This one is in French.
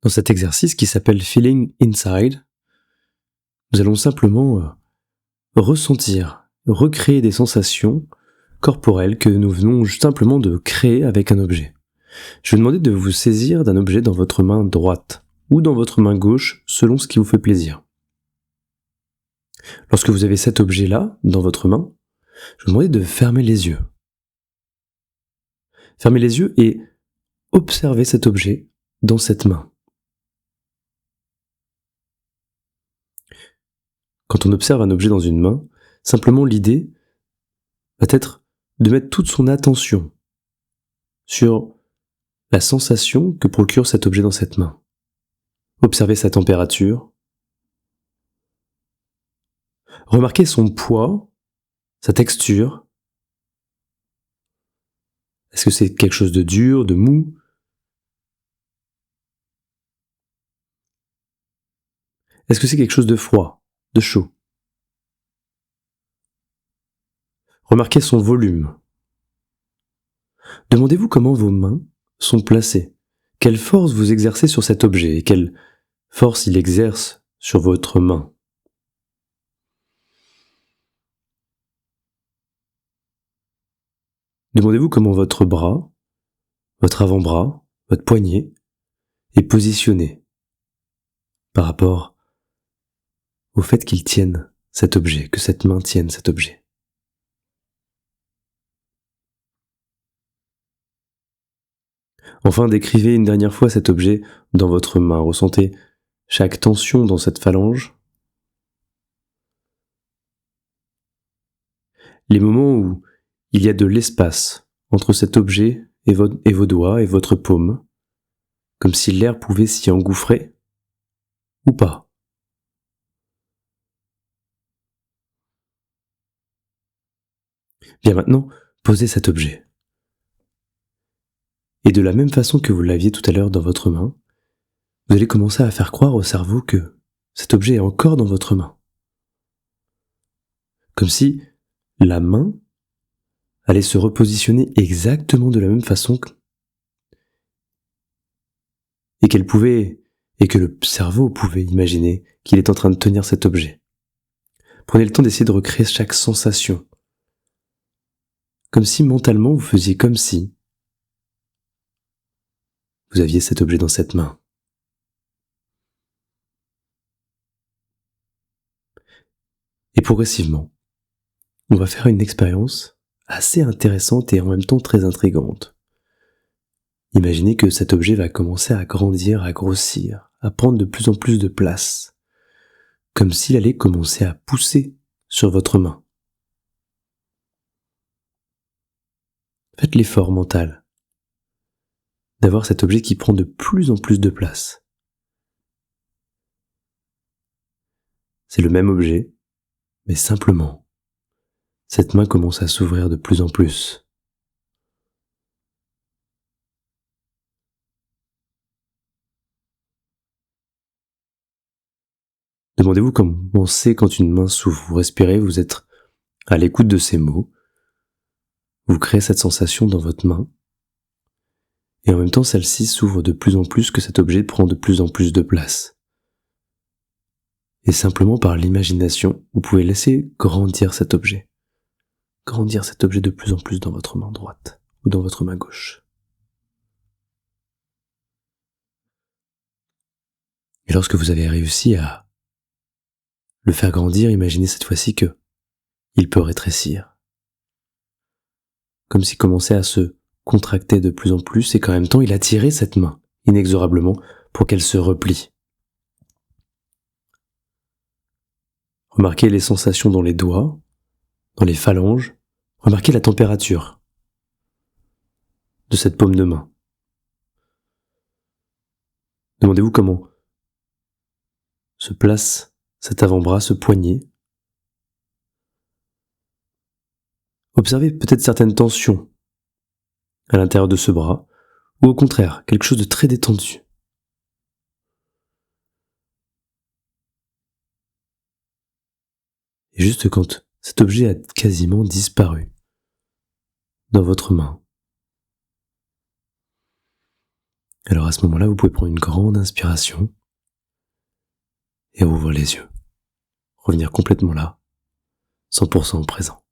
Dans cet exercice qui s'appelle Feeling Inside, nous allons simplement ressentir, recréer des sensations corporelles que nous venons simplement de créer avec un objet. Je vais demander de vous saisir d'un objet dans votre main droite ou dans votre main gauche selon ce qui vous fait plaisir. Lorsque vous avez cet objet-là dans votre main, je vais vous demander de fermer les yeux. Fermez les yeux et observez cet objet dans cette main. Quand on observe un objet dans une main, simplement l'idée va être de mettre toute son attention sur la sensation que procure cet objet dans cette main. Observez sa température. Remarquez son poids, sa texture. Est-ce que c'est quelque chose de dur, de mou? Est-ce que c'est quelque chose de froid, de chaud? Remarquez son volume. Demandez-vous comment vos mains sont placées. Quelle force vous exercez sur cet objet et quelle force il exerce sur votre main. Demandez-vous comment votre bras, votre avant-bras, votre poignet est positionné par rapport au fait qu'il tienne cet objet, que cette main tienne cet objet. Enfin, décrivez une dernière fois cet objet dans votre main. Ressentez chaque tension dans cette phalange. Les moments où il y a de l'espace entre cet objet et vos doigts et votre paume, comme si l'air pouvait s'y engouffrer, ou pas. Bien maintenant, posez cet objet. Et de la même façon que vous l'aviez tout à l'heure dans votre main, vous allez commencer à faire croire au cerveau que cet objet est encore dans votre main. Comme si la main allait se repositionner exactement de la même façon et que le cerveau pouvait imaginer qu'il est en train de tenir cet objet. Prenez le temps d'essayer de recréer chaque sensation. Comme si mentalement vous faisiez comme si vous aviez cet objet dans cette main. Et progressivement, on va faire une expérience assez intéressante et en même temps très intrigante. Imaginez que cet objet va commencer à grandir, à grossir, à prendre de plus en plus de place, comme s'il allait commencer à pousser sur votre main. Faites l'effort mental d'avoir cet objet qui prend de plus en plus de place. C'est le même objet, mais simplement, cette main commence à s'ouvrir de plus en plus. Demandez-vous comment c'est quand une main s'ouvre. Vous respirez, vous êtes à l'écoute de ces mots. Vous créez cette sensation dans votre main. Et en même temps, celle-ci s'ouvre de plus en plus, que cet objet prend de plus en plus de place. Et simplement par l'imagination, vous pouvez laisser grandir cet objet. Grandir cet objet de plus en plus dans votre main droite ou dans votre main gauche. Et lorsque vous avez réussi à le faire grandir, imaginez cette fois-ci que il peut rétrécir. Comme s'il commençait à se contracter de plus en plus et qu'en même temps il attirait cette main inexorablement pour qu'elle se replie. Remarquez les sensations dans les doigts, dans les phalanges. Remarquez la température de cette paume de main. Demandez-vous comment se place cet avant-bras, ce poignet. Observez peut-être certaines tensions à l'intérieur de ce bras, ou au contraire, quelque chose de très détendu. Et juste quand cet objet a quasiment disparu dans votre main, Alors à ce moment-là, vous pouvez prendre une grande inspiration et rouvrir les yeux. Revenir complètement là, 100% présent.